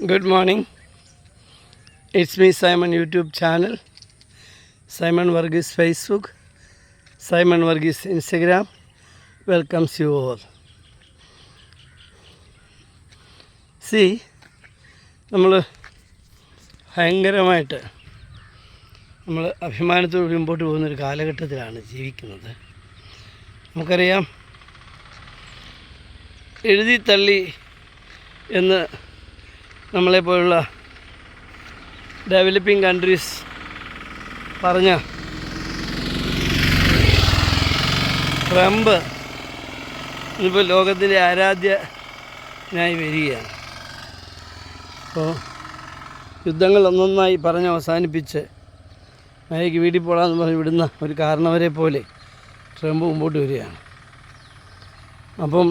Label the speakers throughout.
Speaker 1: Good morning. It's me, Simon, YouTube channel, Simon Varghese Facebook, Simon Varghese Instagram. Welcomes you all. See, നമ്മൾ ഭയങ്കരമായിട്ട് നമ്മൾ അഭിമാനത്തോട് മുമ്പോട്ട് പോകുന്നൊരു കാലഘട്ടത്തിലാണ് ജീവിക്കുന്നത്. നമുക്കറിയാം, എഴുതി തള്ളി എന്ന് നമ്മളെപ്പോലുള്ള ഡെവലപ്പിംഗ് കൺട്രീസ് പറഞ്ഞ ട്രംപ് ഇന്നിപ്പോൾ ലോകത്തിൻ്റെ ആരാധ്യനായി വരികയാണ്. അപ്പോൾ യുദ്ധങ്ങൾ ഒന്നൊന്നായി പറഞ്ഞ് അവസാനിപ്പിച്ച് മഴയ്ക്ക് വീട്ടിൽ പോകാമെന്ന് പറഞ്ഞ് വിടുന്ന ഒരു കാരണവരെ പോലെ ട്രംപ് മുമ്പോട്ട് വരികയാണ്. അപ്പം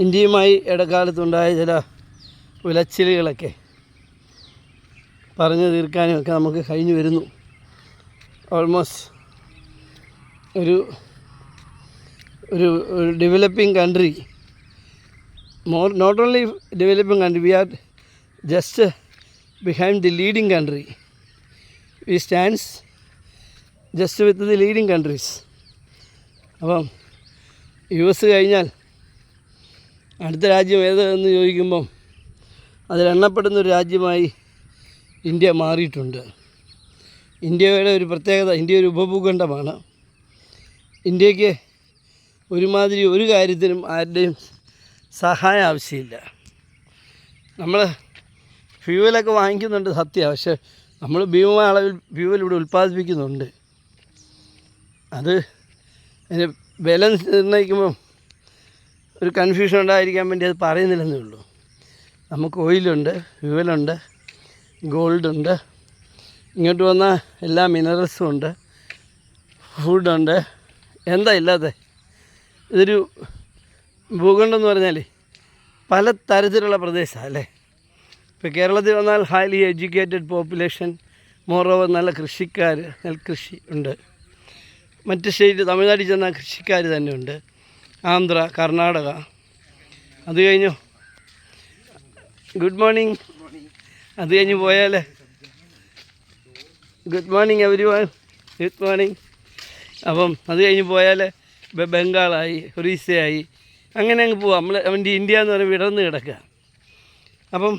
Speaker 1: ഇന്ത്യയുമായി ഇടക്കാലത്തുണ്ടായ ചില ഉലച്ചിലുകളൊക്കെ പറഞ്ഞു തീർക്കാനുമൊക്കെ നമുക്ക് കഴിഞ്ഞു വരുന്നു. ഓൾമോസ്റ്റ് ഒരു developing country, not only developing country, we are just behind the leading country. We stands just with the leading countries. അപ്പം US കഴിഞ്ഞാൽ അടുത്ത രാജ്യം ഏതെന്ന് ചോദിക്കുമ്പം അതിലെണ്ണപ്പെടുന്നൊരു രാജ്യമായി ഇന്ത്യ മാറിയിട്ടുണ്ട്. ഇന്ത്യയുടെ ഒരു പ്രത്യേകത, ഇന്ത്യ ഒരു ഉപഭൂഖണ്ഡമാണ്. ഇന്ത്യക്ക് ഒരുമാതിരി ഒരു കാര്യത്തിനും ആരുടെയും സഹായം ആവശ്യമില്ല. നമ്മൾ ഫ്യൂവലൊക്കെ വാങ്ങിക്കുന്നുണ്ട്, സത്യമാണ്. പക്ഷേ നമ്മൾ ഭീമമായ അളവിൽ ഫ്യൂവൽ ഇവിടെ ഉൽപ്പാദിപ്പിക്കുന്നുണ്ട്. അത് അതിൻ്റെ വില നിർണ്ണയിക്കുമ്പം ഒരു കൺഫ്യൂഷൻ ഉണ്ടായിരിക്കാൻ വേണ്ടി അത് പറയുന്നില്ലെന്നേ ഉള്ളൂ. നമുക്ക് ഓയിലുണ്ട്, ഫ്യൂവലുണ്ട്, ഗോൾഡുണ്ട്, ഇങ്ങോട്ട് വന്നാൽ എല്ലാ മിനറൽസും ഉണ്ട്, ഫുഡുണ്ട്. എന്താ ഇല്ലാതെ? ഇതൊരു ഭൂഖണ്ഡം എന്ന് പറഞ്ഞാൽ പല തരത്തിലുള്ള പ്രദേശമാണ് അല്ലേ. ഇപ്പോൾ കേരളത്തിൽ വന്നാൽ ഹൈലി എഡ്യൂക്കേറ്റഡ് പോപ്പുലേഷൻ, മോറോവർ നല്ല കൃഷിക്കാർ, നെൽകൃഷി ഉണ്ട്. മറ്റ് സ്റ്റേറ്റ് തമിഴ്നാട്ടിൽ ചെന്നാൽ കൃഷിക്കാർ തന്നെ ഉണ്ട്, ആന്ധ്ര, കർണാടക. അത് കഴിഞ്ഞു ഗുഡ് മോർണിംഗ്. അത് കഴിഞ്ഞ് പോയാൽ good morning every one, good morning. അപ്പം അത് കഴിഞ്ഞ് പോയാൽ ബംഗാളായി, ഒറീസയായി, അങ്ങനെ അങ്ങ് പോവാം. അവൻ്റെ ഇന്ത്യ എന്ന് പറയുമ്പോൾ വിടർന്ന് കിടക്കുക. അപ്പം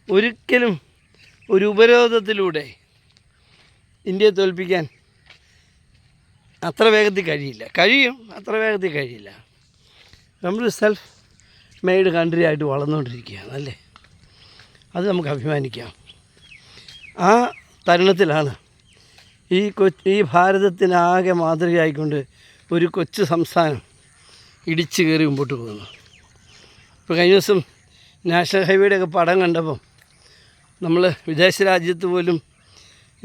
Speaker 1: ഒരിക്കലും ഒരു ഉപരോധത്തിലൂടെ ഇന്ത്യയെ തോൽപ്പിക്കാൻ അത്ര വേഗത്തിൽ കഴിയില്ല. കഴിയും, അത്ര വേഗത്തിൽ കഴിയില്ല. നമ്മൾ സെൽഫ് മെയ്ഡ് കൺട്രി ആയിട്ട് വളർന്നുകൊണ്ടിരിക്കുകയാണ് അല്ലേ. അത് നമുക്ക് അഭിമാനിക്കാം. ആ തരുണത്തിലാണ് ഈ ഭാരതത്തിനാകെ മാതൃകയായിക്കൊണ്ട് ഒരു കൊച്ചു സംസ്ഥാനം ഇടിച്ചു കയറി മുമ്പോട്ട് പോകുന്നു. ഇപ്പോൾ കഴിഞ്ഞ ദിവസം നാഷണൽ ഹൈവേയുടെയൊക്കെ പടം കണ്ടപ്പം നമ്മൾ വിദേശ രാജ്യത്ത് പോലും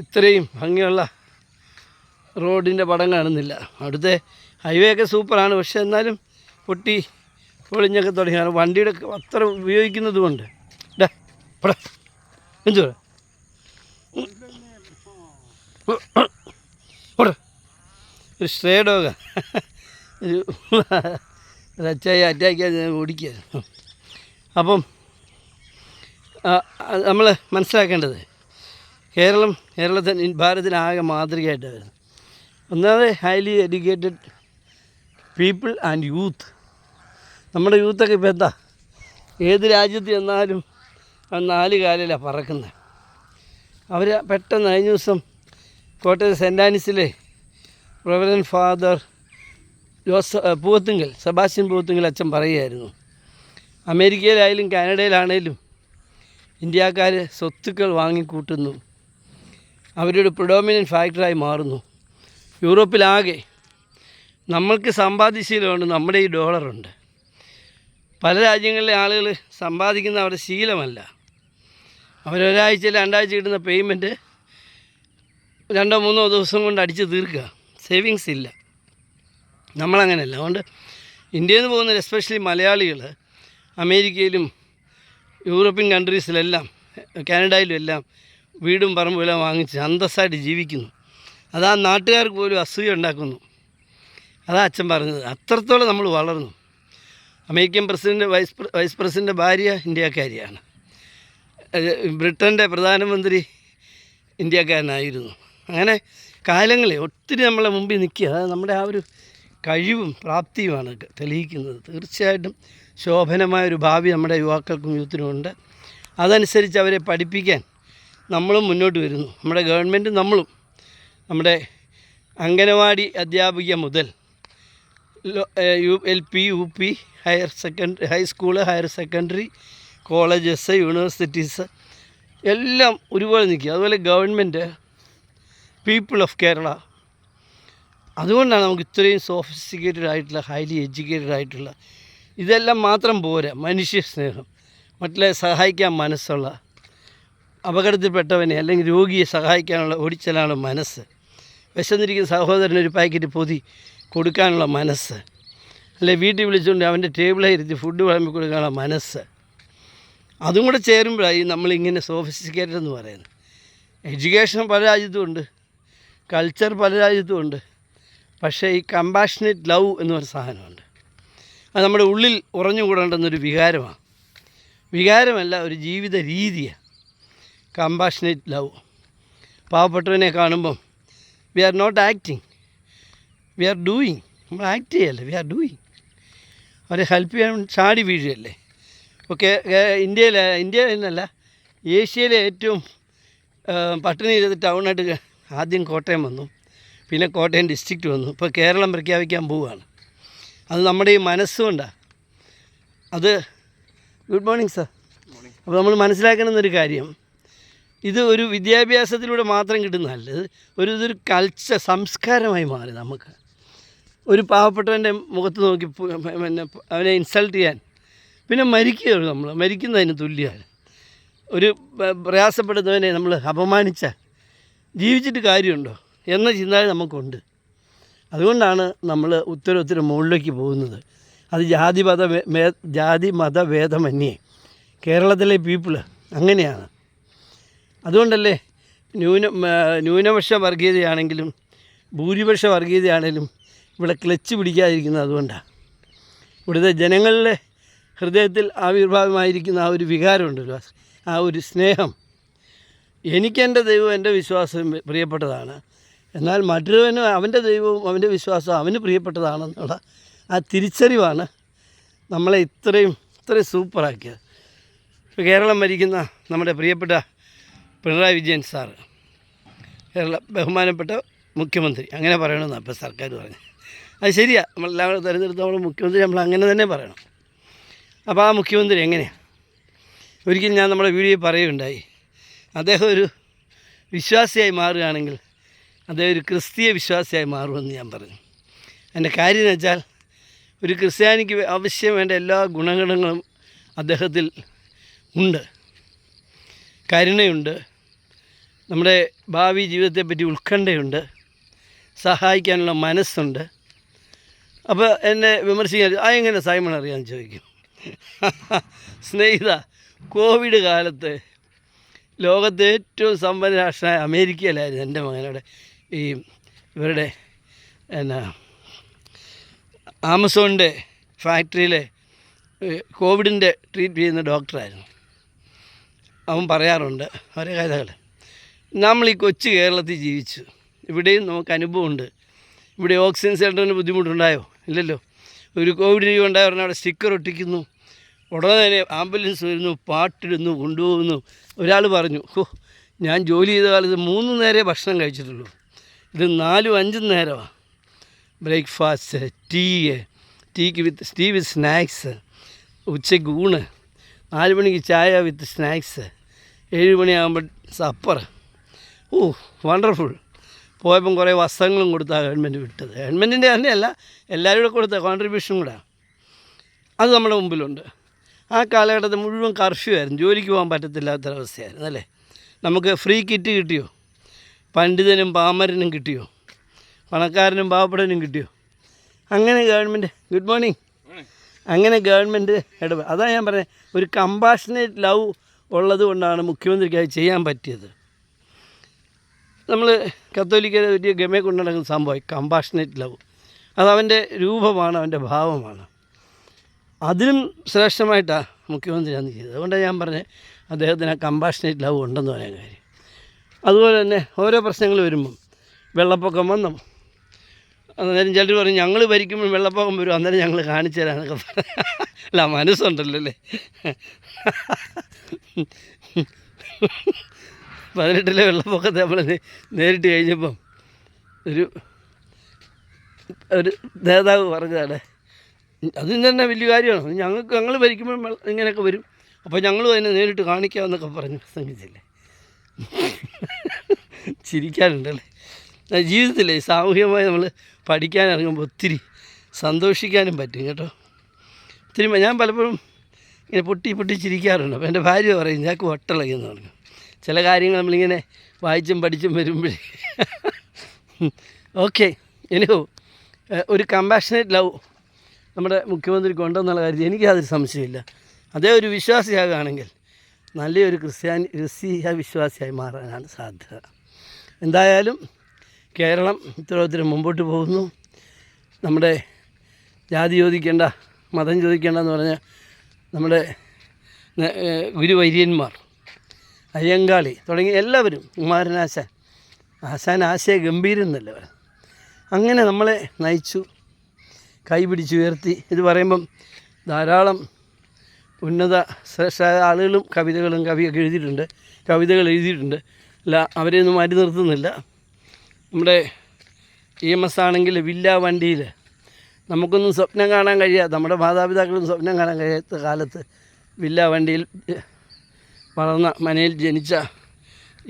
Speaker 1: ഇത്രയും ഭംഗിയുള്ള റോഡിൻ്റെ പടം കാണുന്നില്ല. അവിടുത്തെ ഹൈവേ ഒക്കെ സൂപ്പറാണ്, പക്ഷെ എന്നാലും പൊട്ടി പൊളിഞ്ഞൊക്കെ തുടങ്ങിയാണ് വണ്ടിയുടെ അത്ര ഉപയോഗിക്കുന്നത് കൊണ്ട്. എന്തോ ഒരു സ്ട്രേ ഡോഗ ഒരു അറ്റായി ഓടിക്കുക. അപ്പം നമ്മൾ മനസ്സിലാക്കേണ്ടത് കേരളത്തിന് ഭാരതത്തിനാകെ മാതൃകയായിട്ട് വരുന്നത് ഒന്നാമത് highly educated people and youth. നമ്മുടെ യൂത്തൊക്കെ ഇപ്പോൾ എന്താ, ഏത് രാജ്യത്ത് ചെന്നാലും 4 കാലിലാണ് പറക്കുന്നത്. അവർ പെട്ടെന്ന് കഴിഞ്ഞ ദിവസം കോട്ടയം സെൻറ്റ് ആനീസിലെ റവറൻ ഫാദർ സെബാസ്റ്റ്യൻ പൂവത്തുങ്കൽ അച്ഛൻ പറയുമായിരുന്നു, അമേരിക്കയിലായാലും കാനഡയിലാണേലും ഇന്ത്യക്കാർ സ്വത്തുക്കൾ വാങ്ങിക്കൂട്ടുന്നു, അവരുടെ പ്രിഡോമിനൻ്റ് ഫാക്ടറായി മാറുന്നു. യൂറോപ്പിലാകെ നമ്മൾക്ക് സമ്പാദ്യശീലമുണ്ട്, നമ്മുടെ ഈ ഡോളറുണ്ട്. പല രാജ്യങ്ങളിലെ ആളുകൾ സമ്പാദിക്കുന്ന അവരുടെ ശീലമല്ല. അവരൊരാഴ്ചയിൽ 2 ആഴ്ച കിട്ടുന്ന പേയ്മെൻറ്റ് 2-3 ദിവസം കൊണ്ട് അടിച്ച് തീർക്കുക. സേവിങ്സ് ഇല്ല. നമ്മളങ്ങനെയല്ല. അതുകൊണ്ട് ഇന്ത്യയിൽ നിന്ന് പോകുന്ന എസ്പെഷ്യലി മലയാളികൾ അമേരിക്കയിലും യൂറോപ്യൻ കൺട്രീസിലെല്ലാം കാനഡയിലും എല്ലാം വീടും പറമ്പും എല്ലാം വാങ്ങിച്ച് അന്തസ്സായിട്ട് ജീവിക്കുന്നു. അതാ നാട്ടുകാർക്ക് പോലും അസൂയ ഉണ്ടാക്കുന്നു. അതാ അച്ഛൻ പറഞ്ഞത്. അത്രത്തോളം നമ്മൾ വളർന്നു. അമേരിക്കൻ പ്രസിഡൻ്റ് വൈസ് പ്രസിഡൻ്റ് ഭാര്യ ഇന്ത്യക്കാരിയാണ്. ബ്രിട്ടൻ്റെ പ്രധാനമന്ത്രി ഇന്ത്യക്കാരനായിരുന്നു. അങ്ങനെ കാലങ്ങളെ ഒത്തിരി നമ്മളെ മുമ്പിൽ നിൽക്കുക. അത് നമ്മുടെ ആ ഒരു കഴിവും പ്രാപ്തിയുമാണ് തെളിയിക്കുന്നത്. തീർച്ചയായിട്ടും ശോഭനമായൊരു ഭാവി നമ്മുടെ യുവാക്കൾക്കും യൂത്തിനുമുണ്ട്. അതനുസരിച്ച് അവരെ പഠിപ്പിക്കാൻ നമ്മളും മുന്നോട്ട് വരുന്നു. നമ്മുടെ ഗവൺമെൻറ്റും നമ്മളും. നമ്മുടെ അംഗനവാടി അധ്യാപിക മുതൽ LP UP high school higher secondary colleges universities എല്ലാം ഒരുപോലെ നിൽക്കുക. അതുപോലെ ഗവൺമെൻറ് പീപ്പിൾ ഓഫ് കേരള. അതുകൊണ്ടാണ് നമുക്ക് ഇത്രയും സോഫിസ്റ്റിക്കേറ്റഡ് ആയിട്ടുള്ള ഹൈലി എഡ്യൂക്കേറ്റഡ് ആയിട്ടുള്ള ഇതെല്ലാം മാത്രം പോരാ. മനുഷ്യ സ്നേഹം, മറ്റുള്ള സഹായിക്കാൻ മനസ്സുള്ള, അപകടത്തിൽപ്പെട്ടവനെ അല്ലെങ്കിൽ രോഗിയെ സഹായിക്കാനുള്ള ഓടിച്ചെല്ലാനുള്ള മനസ്സ്, വിശന്നിരിക്കുന്ന സഹോദരന് ഒരു പാക്കറ്റ് പൊതി കൊടുക്കാനുള്ള മനസ്സ്, അല്ലെ വീട്ടിൽ വിളിച്ചുകൊണ്ട് അവൻ്റെ ടേബിളിൽ ഇരുത്തി ഫുഡ് വിളമ്പി കൊടുക്കാനുള്ള മനസ്സ്, അതും കൂടെ ചേരുമ്പോഴായി നമ്മളിങ്ങനെ സോഫിസ്റ്റിക്കേറ്റഡ് എന്ന് പറയുന്നത്. എഡ്യൂക്കേഷൻ പല രാജ്യത്തുമുണ്ട്, കൾച്ചർ പല രാജ്യത്തുമുണ്ട്. പക്ഷേ ഈ കമ്പാഷനേറ്റ് ലവ് എന്നൊരു സാധനമുണ്ട്. അത് നമ്മുടെ ഉള്ളിൽ ഉറഞ്ഞുകൂടേണ്ടുന്നൊരു വികാരമാണ്. വികാരമല്ല, ഒരു ജീവിത രീതിയാണ് കമ്പാഷനേറ്റ് ലവ്. പാവപ്പെട്ടവനെ കാണുമ്പം we are not acting, we are doing. നമ്മൾ ആക്ട് ചെയ്യല്ലേ, വി ആർ ഡൂയിങ്. അവരെ ഹെൽപ്പ് ചെയ്യാൻ ചാടി വീഴുകയല്ലേ. ഓക്കെ, ഇന്ത്യയിൽ എന്നല്ല, ഏഷ്യയിലെ ഏറ്റവും പട്ടിണി ചെയ്ത ടൗണായിട്ട് ആദ്യം കോട്ടയം വന്നു, പിന്നെ കോട്ടയം ഡിസ്ട്രിക്റ്റ് വന്നു, ഇപ്പോൾ കേരളം പ്രഖ്യാപിക്കാൻ പോവുകയാണ്. അത് നമ്മുടെ ഈ മനസ്സുകൊണ്ടാണ്. അത് ഗുഡ് മോർണിംഗ് സാർ. അപ്പോൾ നമ്മൾ മനസ്സിലാക്കണമെന്നൊരു കാര്യം, ഇത് ഒരു വിദ്യാഭ്യാസത്തിലൂടെ മാത്രം കിട്ടുന്നതല്ല. ഇതൊരു കൾച്ചർ, സംസ്കാരമായി മാറി. നമുക്ക് ഒരു പാവപ്പെട്ടവൻ്റെ മുഖത്ത് നോക്കി പിന്നെ അവനെ ഇൻസൾട്ട് ചെയ്യാൻ, പിന്നെ മരിക്കുകയുള്ളൂ. നമ്മൾ മരിക്കുന്നതിന് തുല്യമാണ്. ഒരു പ്രയാസപ്പെടുന്നവനെ നമ്മൾ അപമാനിച്ചാൽ ജീവിച്ചിട്ട് കാര്യമുണ്ടോ എന്ന ചിന്താഗതി നമുക്കുണ്ട്. അതുകൊണ്ടാണ് നമ്മൾ ഉത്തര മുകളിലേക്ക് പോകുന്നത്. അത് ജാതി മതഭേദമന്യേ കേരളത്തിലെ പീപ്പിള് അങ്ങനെയാണ്. അതുകൊണ്ടല്ലേ ന്യൂനപക്ഷ വർഗീയതയാണെങ്കിലും ഭൂരിപക്ഷ വർഗീയതയാണെങ്കിലും ഇവിടെ ക്ലച്ച് പിടിക്കാതിരിക്കുന്നത് അതുകൊണ്ടാണ്. ഇവിടുത്തെ ജനങ്ങളുടെ ഹൃദയത്തിൽ ആവിർഭാവമായിരിക്കുന്ന ആ ഒരു വികാരമുണ്ടല്ലോ, ആ ഒരു സ്നേഹം. എനിക്കെൻ്റെ ദൈവം എൻ്റെ വിശ്വാസം പ്രിയപ്പെട്ടതാണ്, എന്നാൽ മറ്റൊരുവന് അവൻ്റെ ദൈവവും അവൻ്റെ വിശ്വാസവും അവന് പ്രിയപ്പെട്ടതാണെന്നുള്ള ആ തിരിച്ചറിവാണ് നമ്മളെ ഇത്രയും സൂപ്പറാക്കിയത്. ഇപ്പോൾ കേരളം ഭരിക്കുന്ന നമ്മുടെ പ്രിയപ്പെട്ട പിണറായി വിജയൻ സാറ്, കേരള ബഹുമാനപ്പെട്ട മുഖ്യമന്ത്രി, അങ്ങനെ പറയണമെന്നാണ് ഇപ്പോൾ സർക്കാർ പറഞ്ഞത്. അത് ശരിയാണ്, നമ്മളെല്ലാവരും തിരഞ്ഞെടുത്ത നമ്മൾ മുഖ്യമന്ത്രി നമ്മൾ അങ്ങനെ തന്നെ പറയണം. അപ്പോൾ ആ മുഖ്യമന്ത്രി എങ്ങനെയാണ്? ഒരിക്കലും ഞാൻ നമ്മുടെ വീഡിയോയിൽ പറയുകയുണ്ടായി, അദ്ദേഹം ഒരു വിശ്വാസിയായി മാറുകയാണെങ്കിൽ അദ്ദേഹം ഒരു ക്രിസ്തീയ വിശ്വാസിയായി മാറുമെന്ന് ഞാൻ പറഞ്ഞു. എൻ്റെ കാര്യം എന്ന് വെച്ചാൽ, ഒരു ക്രിസ്ത്യാനിക്ക് ആവശ്യം വേണ്ട എല്ലാ ഗുണഗണങ്ങളും അദ്ദേഹത്തിൽ ഉണ്ട്. കരുണയുണ്ട്, നമ്മുടെ ഭാവി ജീവിതത്തെപ്പറ്റി ഉത്കണ്ഠയുണ്ട്, സഹായിക്കാനുള്ള മനസ്സുണ്ട്. അപ്പോൾ എന്നെ വിമർശിക്കാൻ എങ്ങനെ സൈമൺ അറിയാമെന്ന് ചോദിക്കും. സ്നേഹിത, കോവിഡ് കാലത്ത് ലോകത്തെ ഏറ്റവും സമ്പന്ന രാഷ്ട്രമായ അമേരിക്കയിലായിരുന്നു എൻ്റെ മകനോടെ ഇവരുടെ ആമസോണിൻ്റെ ഫാക്ടറിയിലെ കോവിഡിൻ്റെ ട്രീറ്റ് ചെയ്യുന്ന ഡോക്ടറായിരുന്നു. അവൻ പറയാറുണ്ട് ഓരോ കഥകൾ. നമ്മൾ ഈ കൊച്ചു കേരളത്തിൽ ജീവിച്ചു, ഇവിടെയും നമുക്ക് അനുഭവമുണ്ട്. ഇവിടെ ഓക്സിജൻ സിലിണ്ടറിന് ബുദ്ധിമുട്ടുണ്ടായോ? ഇല്ലല്ലോ. ഒരു കോവിഡ് രോഗി ഉണ്ടായ പറഞ്ഞാൽ അവിടെ സ്റ്റിക്കർ ഒട്ടിക്കുന്നു, ഉടനെ തന്നെ ആംബുലൻസ് വരുന്നു, പാട്ടിടുന്നു, കൊണ്ടുപോകുന്നു. ഒരാൾ പറഞ്ഞു, ഞാൻ ജോലി ചെയ്ത കാലത്ത് 3 നേരമേ ഭക്ഷണം കഴിച്ചിട്ടുള്ളൂ, ഇത് 4-5 നേരമാണ്. ബ്രേക്ക്ഫാസ്റ്റ്, ടീക്ക് വിത്ത് സ്നാക്സ്, ഉച്ചയ്ക്ക് ഊണ്, 4 മണിക്ക് ചായ വിത്ത് സ്നാക്സ്, 7 മണിയാകുമ്പോൾ സപ്പർ. വണ്ടർഫുൾ. പോയപ്പം കുറേ വസ്ത്രങ്ങളും കൊടുത്താണ് ഗവൺമെൻറ് വിട്ടത്. ഗവൺമെൻറ്റിൻ്റെ തന്നെയല്ല, എല്ലാവരും കൂടെ കൊടുത്ത കോൺട്രിബ്യൂഷൻ കൂടെ അത് നമ്മുടെ മുമ്പിലുണ്ട്. ആ കാലഘട്ടത്തിൽ മുഴുവൻ കർഫ്യൂ ആയിരുന്നു, ജോലിക്ക് പോകാൻ പറ്റത്തില്ലാത്തൊരവസ്ഥയായിരുന്നു അല്ലേ. നമുക്ക് ഫ്രീ കിറ്റ് കിട്ടിയോ? പണ്ഡിതനും പാമരനും കിട്ടിയോ? പണക്കാരനും പാവപ്പെട്ടനും കിട്ടിയോ? അങ്ങനെ ഗവൺമെൻറ് ഗുഡ് മോർണിംഗ് അങ്ങനെ ഗവൺമെൻറ് അതാണ് ഞാൻ പറഞ്ഞത്, ഒരു കമ്പാഷനേറ്റ് ലവ് ഉള്ളത് കൊണ്ടാണ് മുഖ്യമന്ത്രിക്കായി ചെയ്യാൻ പറ്റിയത്. നമ്മൾ കത്തോലിക്കരെ വലിയ ഗമയെ കൊണ്ടു നടക്കുന്ന സംഭവം കമ്പാഷനേറ്റ് ലവ്. അതവൻ്റെ രൂപമാണ്, അവൻ്റെ ഭാവമാണ്. അതിലും ശ്രേഷ്ഠമായിട്ടാണ് മുഖ്യമന്ത്രി അന്ന് ചെയ്തത്. അതുകൊണ്ടാണ് ഞാൻ പറഞ്ഞത് അദ്ദേഹത്തിന് ആ കമ്പാഷനേറ്റ് ലവ് ഉണ്ടെന്ന് പറയാൻ കാര്യം. അതുപോലെ തന്നെ ഓരോ പ്രശ്നങ്ങൾ വരുമ്പം വെള്ളപ്പൊക്കം വന്നു, അന്നേരം ചിലർ പറയും ഞങ്ങൾ ഭരിക്കുമ്പോൾ വെള്ളപ്പൊക്കം വരും, അന്നേരം ഞങ്ങൾ കാണിച്ചു തരാമെന്നൊക്കെ പറയാം. അല്ല, മനസ്സുണ്ടല്ലോ അല്ലേ. 18 വെള്ളപ്പൊക്കത്തെ നമ്മൾ നേരിട്ട് കഴിഞ്ഞപ്പം ഒരു നേതാവ് പറഞ്ഞതാണ്, അതിന് തന്നെ വലിയ കാര്യമാണ്, ഞങ്ങൾ ഭരിക്കുമ്പോൾ ഇങ്ങനെയൊക്കെ വരും, അപ്പോൾ ഞങ്ങളും അതിനെ നേരിട്ട് കാണിക്കാമെന്നൊക്കെ പറഞ്ഞ് പ്രസംഗിച്ചില്ലേ. ചിരിക്കാനുണ്ടല്ലേ. ജീവിതത്തിലെ സാമൂഹികമായി നമ്മൾ പഠിക്കാൻ ഇറങ്ങുമ്പോൾ ഒത്തിരി സന്തോഷിക്കാനും പറ്റും കേട്ടോ. ഒത്തിരി ഞാൻ പലപ്പോഴും ഇങ്ങനെ പൊട്ടി ചിരിക്കാറുണ്ട്. അപ്പോൾ എൻ്റെ ഭാര്യ പറയും ഞങ്ങൾക്ക് വട്ടളകിയെന്ന് പറഞ്ഞു. ചില കാര്യങ്ങൾ നമ്മളിങ്ങനെ വായിച്ചും പഠിച്ചും വരുമ്പോഴേ. ഓക്കെ, എനിക്കോ ഒരു കമ്പാഷനേറ്റ് ലവ് നമ്മുടെ മുഖ്യമന്ത്രിക്ക് ഉണ്ടെന്നുള്ള കാര്യത്തിൽ എനിക്ക് യാതൊരു സംശയമില്ല. അതേ ഒരു വിശ്വാസിയാകുകയാണെങ്കിൽ നല്ലൊരു ക്രിസ്തീയ വിശ്വാസിയായി മാറാനാണ് സാധ്യത. എന്തായാലും കേരളം ഇത്തരത്തിൽ മുമ്പോട്ട് പോകുന്നു. നമ്മുടെ ജാതി ചോദിക്കേണ്ട, മതം ചോദിക്കേണ്ടെന്ന് പറഞ്ഞാൽ നമ്മുടെ ഗുരുവൈര്യന്മാർ, അയ്യങ്കാളി തുടങ്ങി എല്ലാവരും, ആശാൻ ആശയ ഗംഭീരം എന്നല്ല പറയാം, അങ്ങനെ നമ്മളെ നയിച്ചു, കൈപിടിച്ചുയർത്തി. ഇത് പറയുമ്പം ധാരാളം ഉന്നത ശ്രേഷ്ഠരായ ആളുകളും കവിതകൾ എഴുതിയിട്ടുണ്ട്. അല്ല, അവരെയൊന്നും മാറ്റി നിർത്തുന്നില്ല. നമ്മുടെ EMS ആണെങ്കിൽ വില്ല വണ്ടിയിൽ നമുക്കൊന്നും സ്വപ്നം കാണാൻ കഴിയാത്ത, നമ്മുടെ മാതാപിതാക്കളൊന്നും സ്വപ്നം കാണാൻ കഴിയാത്ത കാലത്ത് വില്ല വണ്ടിയിൽ വളർന്ന മനയിൽ ജനിച്ച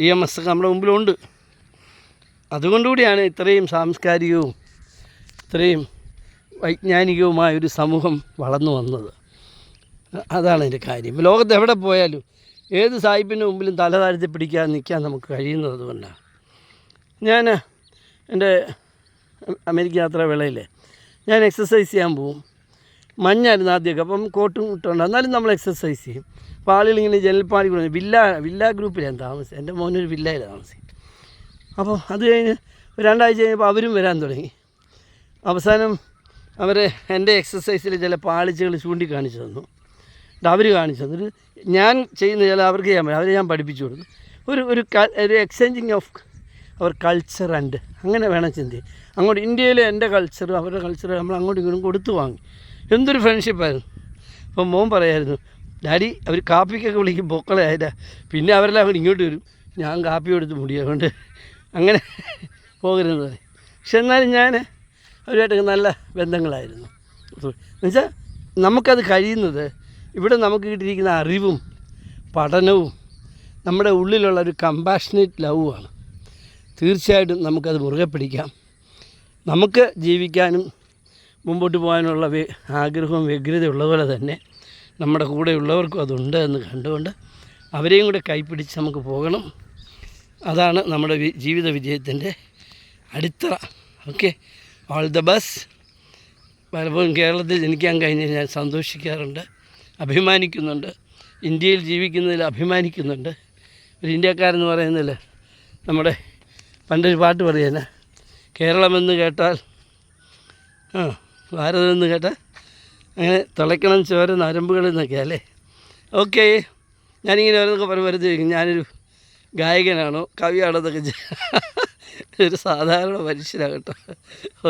Speaker 1: EMS ഒക്കെ നമ്മുടെ മുമ്പിലുണ്ട്. അതുകൊണ്ടുകൂടിയാണ് ഇത്രയും സാംസ്കാരികവും ഇത്രയും വൈജ്ഞാനികവുമായൊരു സമൂഹം വളർന്നു വന്നത്. അതാണ് എൻ്റെ കാര്യം. ലോകത്ത് എവിടെ പോയാലും ഏത് സാഹിബിൻ്റെ മുമ്പിലും തല താഴ്ത്തി പിടിക്കാൻ നിൽക്കാൻ നമുക്ക് കഴിയുന്നത് അതുകൊണ്ടാണ്. ഞാൻ എൻ്റെ അമേരിക്ക യാത്രാ വേളയിൽ ഞാൻ എക്സസൈസ് ചെയ്യാൻ പോവും. മഞ്ഞായിരുന്നു ആദ്യമൊക്കെ, അപ്പം കോട്ടും ഇട്ടുണ്ട്, എന്നാലും നമ്മൾ എക്സസൈസ് ചെയ്യും. അപ്പോൾ ആളുകളിങ്ങനെ ജനൽപ്പാടി കൂടെ വില്ല ഗ്രൂപ്പിലാണ് താമസം. എൻ്റെ മോനൊരു വില്ലയിൽ താമസിക്കും. അപ്പോൾ അത് കഴിഞ്ഞ് 2 ആഴ്ച കഴിഞ്ഞപ്പോൾ അവരും വരാൻ തുടങ്ങി. അവസാനം അവരെ എൻ്റെ എക്സസൈസിൽ ചില പാളിച്ചകൾ ചൂണ്ടിക്കാണിച്ചു തന്നു. അവർ കാണിച്ചു തന്നു. ഞാൻ ചെയ്യുന്ന ചില അവർക്ക് ചെയ്യാൻ പറ്റും, അവരെ ഞാൻ പഠിപ്പിച്ചു കൊടുത്തു. ഒരു exchanging of our culture and അങ്ങനെ വേണം ചിന്തിക്കുക. അങ്ങോട്ട് ഇന്ത്യയിലെ എൻ്റെ കൾച്ചറും അവരുടെ കൾച്ചറും നമ്മൾ അങ്ങോട്ടും ഇങ്ങോട്ടും കൊടുത്തു വാങ്ങി. എന്തൊരു ഫ്രണ്ട്ഷിപ്പായിരുന്നു. അപ്പം മോൻ പറയായിരുന്നു, ഡാഡി അവർ കാപ്പിക്കൊക്കെ വിളിക്കും പൊക്കളെ ആയില്ല, പിന്നെ അവരെല്ലാം അങ്ങോട്ട് ഇങ്ങോട്ട് വരും, ഞാൻ കാപ്പി കൊടുത്ത് മുടിയാകൊണ്ട് അങ്ങനെ പോകരുതെന്ന് പറയും. പക്ഷെ എന്നാലും ഞാൻ അവരുമായിട്ടൊക്കെ നല്ല ബന്ധങ്ങളായിരുന്നു. എന്നുവെച്ചാൽ നമുക്കത് കഴിയുന്നത് ഇവിടെ നമുക്ക് കിട്ടിയിരിക്കുന്ന അറിവും പഠനവും നമ്മുടെ ഉള്ളിലുള്ള ഒരു കമ്പാഷനേറ്റ് ലവുമാണ്. തീർച്ചയായിട്ടും നമുക്കത് മുറുകെ പിടിക്കാം. നമുക്ക് ജീവിക്കാനും മുമ്പോട്ട് പോകാനുള്ള ആഗ്രഹവും വ്യഗ്രതയുള്ളതുപോലെ തന്നെ നമ്മുടെ കൂടെയുള്ളവർക്കും അതുണ്ട് എന്ന് കണ്ടുകൊണ്ട് അവരെയും കൂടെ കൈപ്പിടിച്ച് നമുക്ക് പോകണം. അതാണ് നമ്മുടെ ജീവിത വിജയത്തിൻ്റെ അടിത്തറ. Okay, all the best. പലപ്പോഴും കേരളത്തിൽ ജനിക്കാൻ കഴിഞ്ഞ് ഞാൻ സന്തോഷിക്കാറുണ്ട്, അഭിമാനിക്കുന്നുണ്ട്, ഇന്ത്യയിൽ ജീവിക്കുന്നതിൽ അഭിമാനിക്കുന്നുണ്ട്. ഒരു ഇന്ത്യക്കാരെന്ന് പറയുന്നതിൽ നമ്മുടെ പണ്ടൊരു പാട്ട് പറയുന്ന കേരളമെന്ന് കേട്ടാൽ ഭാരതമെന്ന് കേട്ടാൽ അങ്ങനെ തിളയ്ക്കണം ചോര നരമ്പുകളിൽ നിന്നൊക്കെ അല്ലേ. ഓക്കെ, ഞാനിങ്ങനെ ഓരോന്നൊക്കെ വെറുതെ ചോദിക്കും, ഞാനൊരു ഗായകനാണോ കവിയാണോ എന്നൊക്കെ. ഒരു സാധാരണ മനുഷ്യനാണ് കേട്ടോ.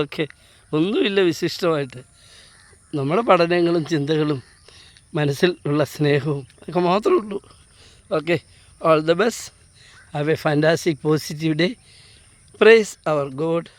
Speaker 1: ഓക്കെ, ഒന്നുമില്ല വിശിഷ്ടമായിട്ട്. നമ്മുടെ പഠനങ്ങളും ചിന്തകളും മനസ്സിൽ ഉള്ള സ്നേഹവും ഒക്കെ മാത്രമേ ഉള്ളൂ. Okay, all the best. Have a fantastic positive day. Praise our God.